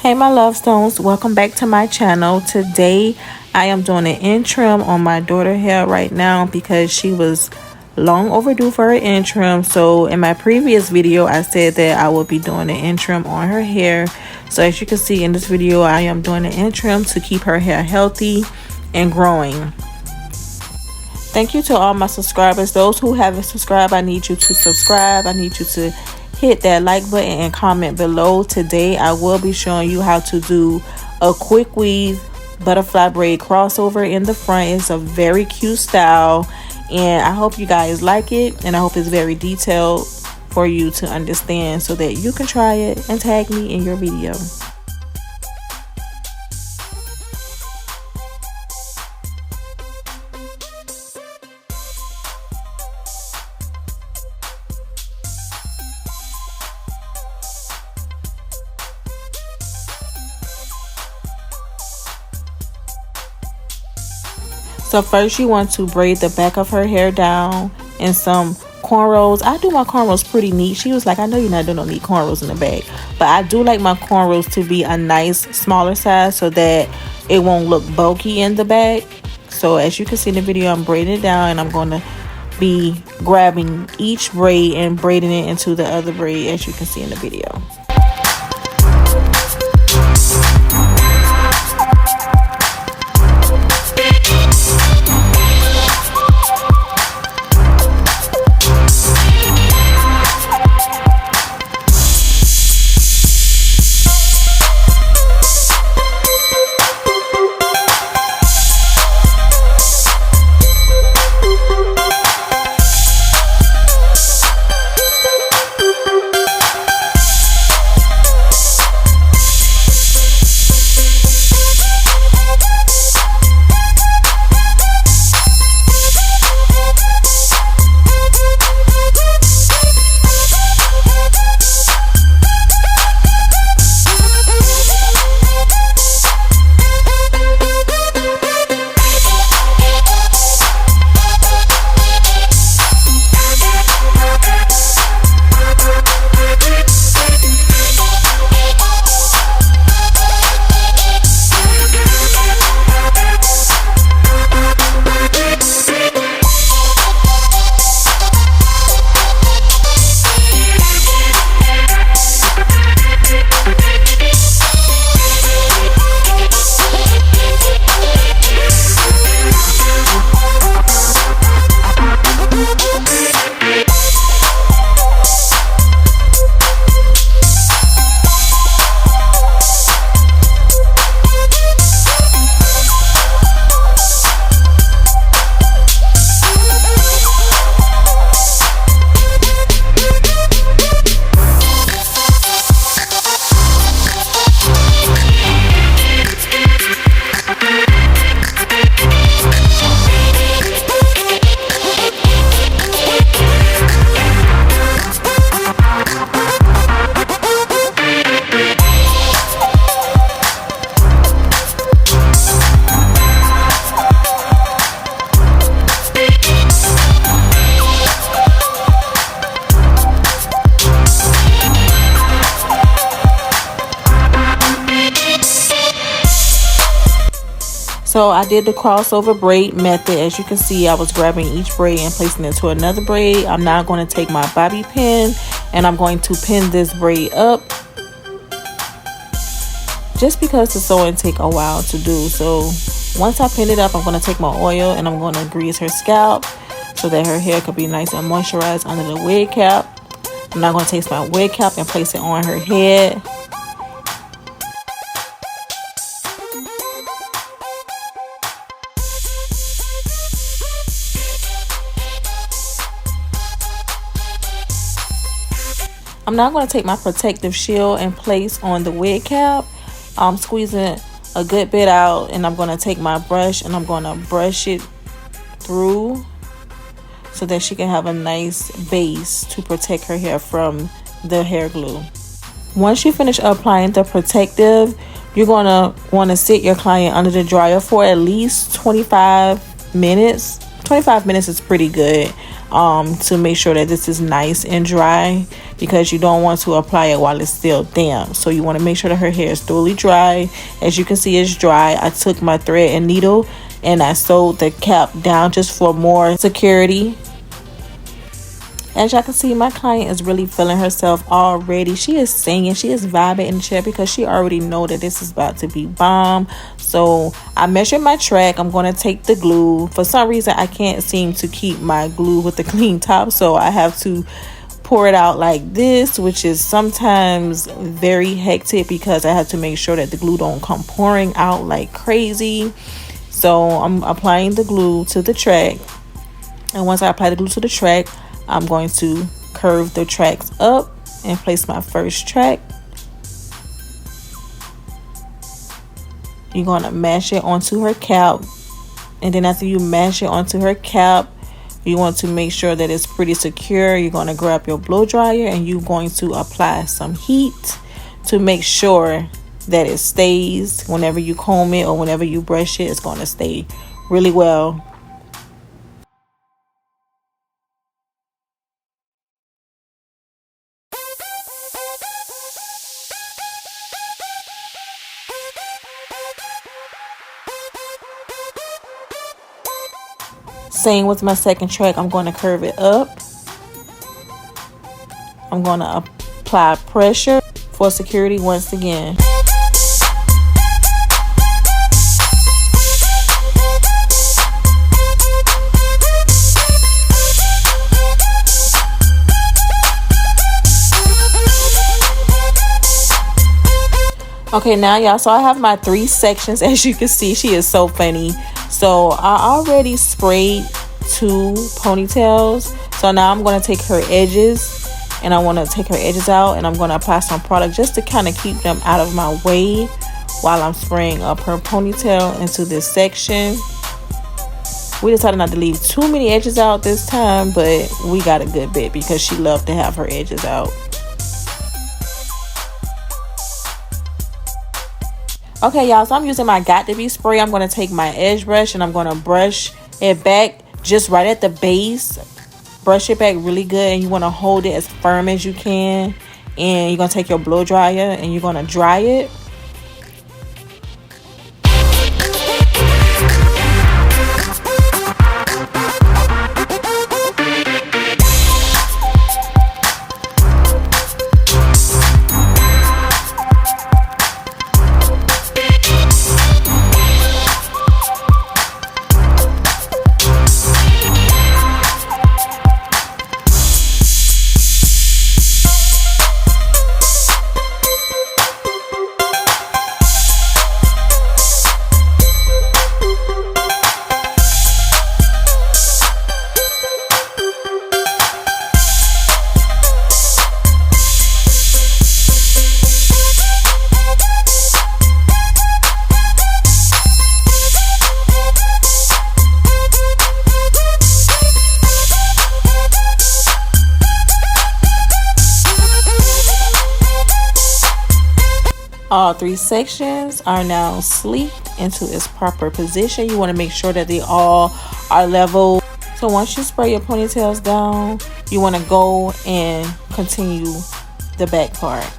Hey my love stones, welcome back to my channel. Today I am doing an end trim on my daughter hair right now because she was long overdue for her end trim. So in my previous video I said that I will be doing an end trim on her hair. So as you can see in this video, I am doing an end trim to keep her hair healthy and growing. Thank you to all my subscribers. Those who haven't subscribed, I need you to subscribe. I need you to hit that like button and comment below. Today I will be showing you how to do a quick weave butterfly braid crossover in the front. It's a very cute style and I hope you guys like it, and I hope it's very detailed for you to understand so that you can try it and tag me in your video. So first you want to braid the back of her hair down in some cornrows. I do my cornrows pretty neat. She was like, I know you're not doing no neat cornrows in the back, but I do like my cornrows to be a nice smaller size so that it won't look bulky in the back. So as you can see in the video, I'm braiding it down and I'm going to be grabbing each braid and braiding it into the other braid as you can see in the video. So I did the crossover braid method. As you can see, I was grabbing each braid and placing it into another braid. I'm now going to take my bobby pin and I'm going to pin this braid up, just because the sewing take a while to do. So once I pin it up, I'm going to take my oil and I'm going to grease her scalp so that her hair could be nice and moisturized under the wig cap. I'm now going to take my wig cap and place it on her head. I'm now going to take my protective shield and place on the wig cap. I'm squeezing a good bit out and I'm going to take my brush and I'm going to brush it through so that she can have a nice base to protect her hair from the hair glue. Once you finish applying the protective, you're going to want to sit your client under the dryer for at least 25 minutes 25 minutes is pretty good to make sure that this is nice and dry, because you don't want to apply it while it's still damp. So you want to make sure that her hair is thoroughly dry. As you can see, it's dry. I took my thread and needle and I sewed the cap down just for more security. As y'all can see, my client is really feeling herself already. She is singing, she is vibing in the chair because she already know that this is about to be bomb. So I measured my track. I'm going to take the glue. For some reason, I can't seem to keep my glue with the clean top, so I have to pour it out like this, which is sometimes very hectic because I have to make sure that the glue don't come pouring out like crazy. So I'm applying the glue to the track, and once I apply the glue to the track, I'm going to curve the tracks up and place my first track. You're going to mash it onto her cap, and then after you mash it onto her cap, you want to make sure that it's pretty secure. You're going to grab your blow dryer and you're going to apply some heat to make sure that it stays. Whenever you comb it or whenever you brush it, it's going to stay really well. Same with my second track. I'm going to curve it up. I'm going to apply pressure for security once again. Okay, now y'all, so I have my 3 sections. As you can see, she is so funny. So I already sprayed 2 ponytails. So now I'm going to take her edges, and I want to take her edges out, and I'm going to apply some product just to kind of keep them out of my way while I'm spraying up her ponytail into this section. We decided not to leave too many edges out this time, but we got a good bit because she loved to have her edges out. Okay, y'all, so I'm using my Got To Be spray. I'm going to take my edge brush and I'm going to brush it back just right at the base. Brush it back really good, and you want to hold it as firm as you can. And you're going to take your blow dryer and you're going to dry it. All 3 sections are now sleeked into its proper position. You want to make sure that they all are level. So once you spray your ponytails down, you want to go and continue the back part.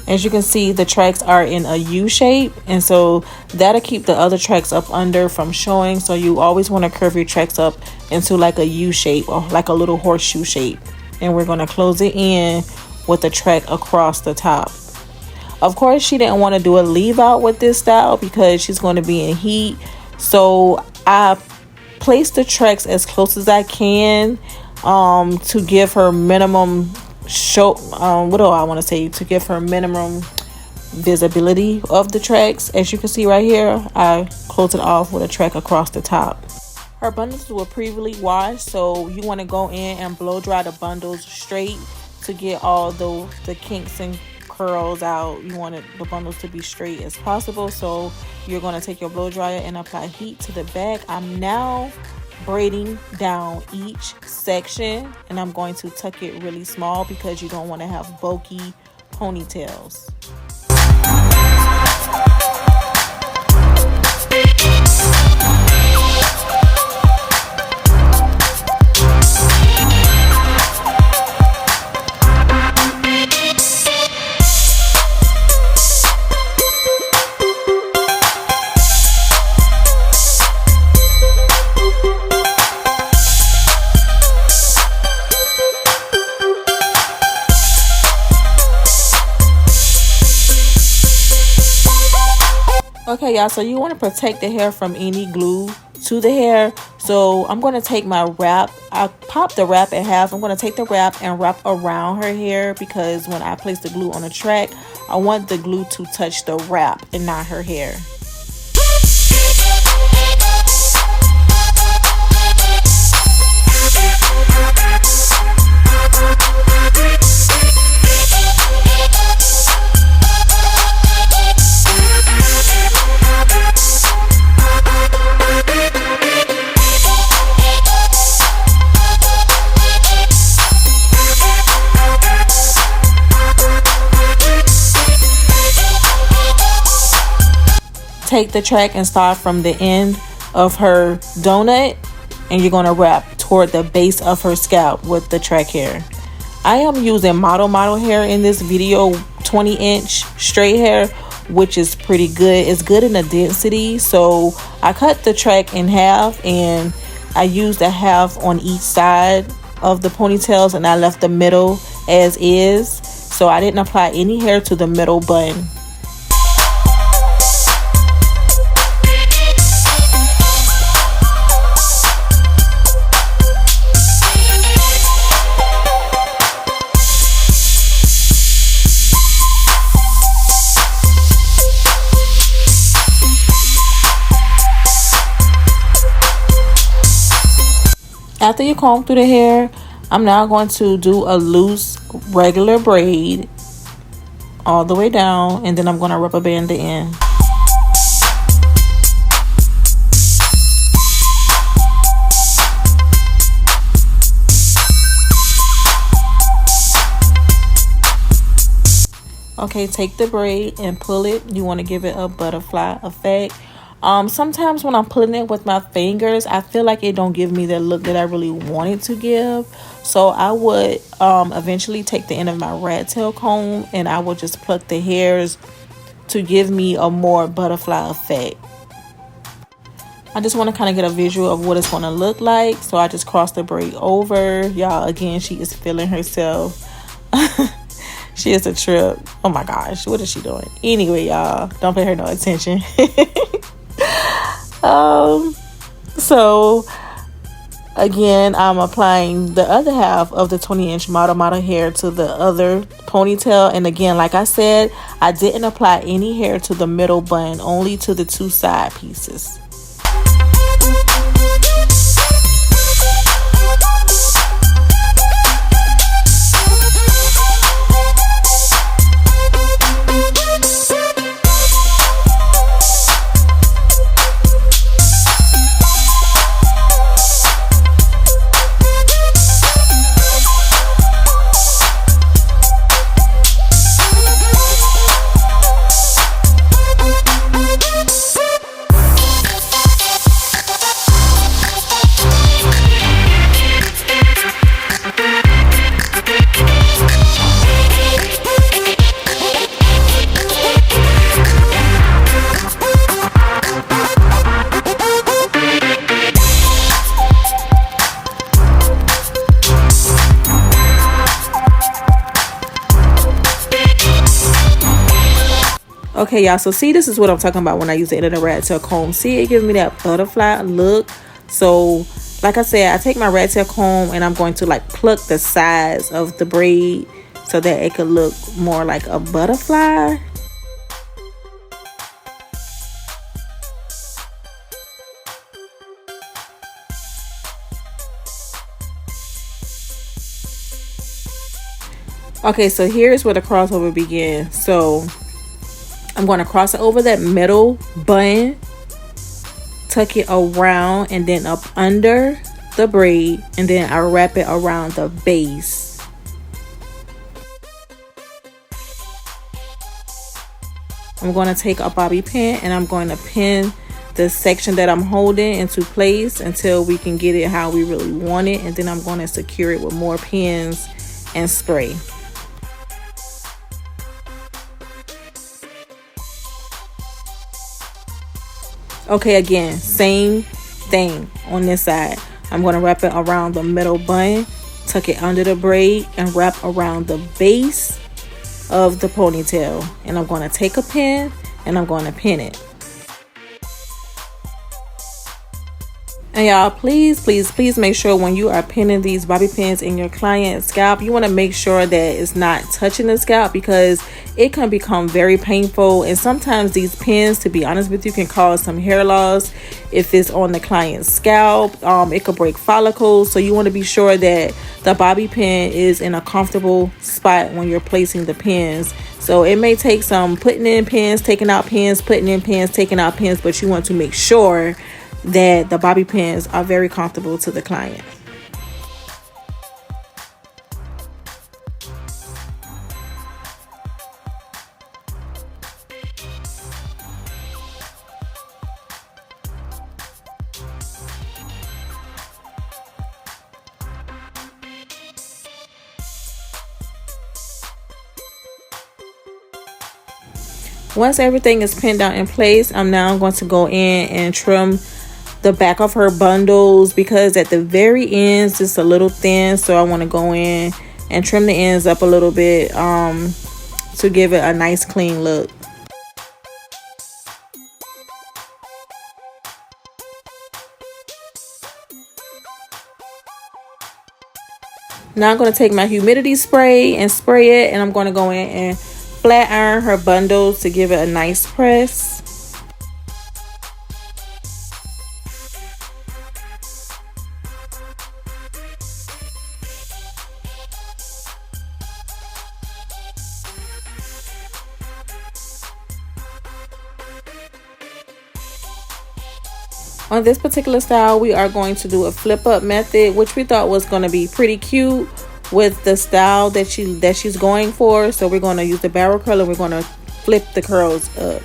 As you can see, the tracks are in a U shape, and so that'll keep the other tracks up under from showing. So you always want to curve your tracks up into like a U shape or like a little horseshoe shape. And we're going to close it in with the track across the top. Of course, she didn't want to do a leave out with this style because she's going to be in heat. So I placed the tracks as close as I can to give her minimum to give her minimum visibility of the tracks. As you can see right here, I closed it off with a track across the top. Her bundles were previously washed, so you want to go in and blow dry the bundles straight to get all the kinks and curls out. You want the bundles to be straight as possible. So you're going to take your blow dryer and apply heat to the back. I'm now braiding down each section, and I'm going to tuck it really small because you don't want to have bulky ponytails. Okay, y'all, so you want to protect the hair from any glue to the hair. So I'm going to take my wrap. I pop the wrap in half. I'm going to take the wrap and wrap around her hair, because when I place the glue on the track, I want the glue to touch the wrap and not her hair. Take the track and start from the end of her donut, and you're going to wrap toward the base of her scalp with the track hair. I am using model hair in this video, 20-inch straight hair, which is pretty good. It's good in the density. So I cut the track in half, and I used a half on each side of the ponytails, and I left the middle as is. So I didn't apply any hair to the middle bun. After you comb through the hair, I'm now going to do a loose regular braid all the way down, and then I'm going to rubber band the end. Okay, take the braid and pull it. You want to give it a butterfly effect. Sometimes when I'm pulling it with my fingers, I feel like it don't give me the look that I really want it to give. So I would eventually take the end of my rat tail comb, and I would just pluck the hairs to give me a more butterfly effect. I just want to kind of get a visual of what it's going to look like. So I just cross the braid over. Y'all, again, she is feeling herself. She is a trip. Oh my gosh, what is she doing? Anyway, y'all, don't pay her no attention. So again, I'm applying the other half of the 20-inch model hair to the other ponytail. And again, like I said, I didn't apply any hair to the middle bun, only to the two side pieces. Okay, y'all, so see, this is what I'm talking about when I use the end of the rat tail comb. See, it gives me that butterfly look. So like I said, I take my rat tail comb and I'm going to like pluck the sides of the braid so that it could look more like a butterfly. Okay, so here's where the crossover begins. So I'm going to cross it over that middle bun, tuck it around and then up under the braid, and then I wrap it around the base. I'm going to take a bobby pin and I'm going to pin the section that I'm holding into place until we can get it how we really want it, and then I'm going to secure it with more pins and spray. Okay, again, same thing on this side. I'm going to wrap it around the middle bun, tuck it under the braid, and wrap around the base of the ponytail. And I'm going to take a pin and I'm going to pin it. And y'all, please make sure when you are pinning these bobby pins in your client's scalp, you want to make sure that it's not touching the scalp, because it can become very painful. And sometimes these pins, to be honest with you, can cause some hair loss if it's on the client's scalp. It could break follicles, so you want to be sure that the bobby pin is in a comfortable spot when you're placing the pins. So it may take some putting in pins, taking out pins, putting in pins, taking out pins, but you want to make sure that the bobby pins are very comfortable to the client. Once everything is pinned down in place, I'm now going to go in and trim the back of her bundles, because at the very ends it's a little thin, so I want to go in and trim the ends up a little bit to give it a nice clean look. Now I'm going to take my humidity spray and spray it, and I'm going to go in and flat iron her bundles to give it a nice press. On this particular style, we are going to do a flip up method, which we thought was going to be pretty cute with the style that she's going for. So we're going to use the barrel curl and we're going to flip the curls up.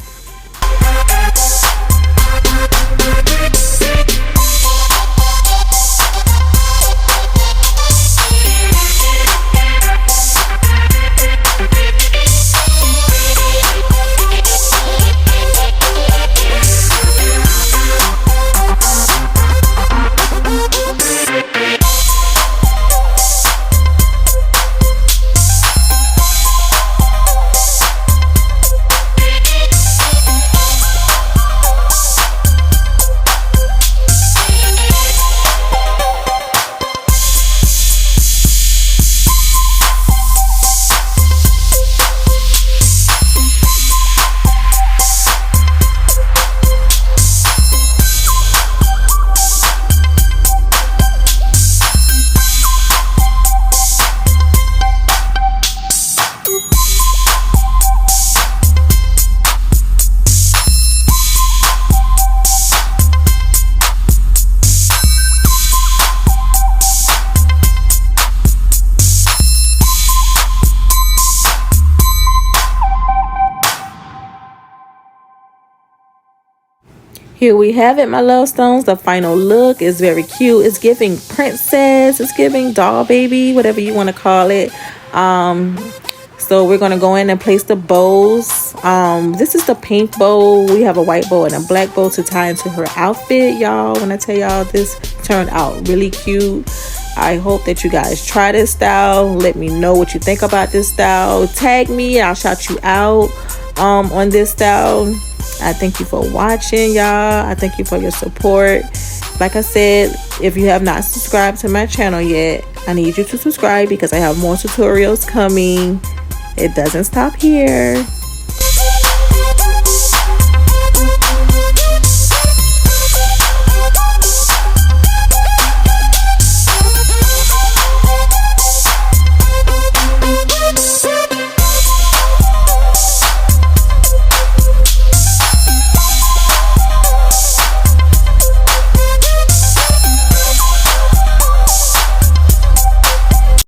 Here we have it, my love stones. The final look is very cute. It's giving princess, it's giving doll baby, whatever you want to call it. So we're going to go in and place the bows. This is the pink bow. We have a white bow and a black bow to tie into her outfit, y'all. When I tell y'all, this turned out really cute. I hope that you guys try this style. Let me know what you think about this style. Tag me, I'll shout you out on this style. I thank you for watching, y'all. I thank you for your support. Like I said, if you have not subscribed to my channel yet, I need you to subscribe because I have more tutorials coming. It doesn't stop here.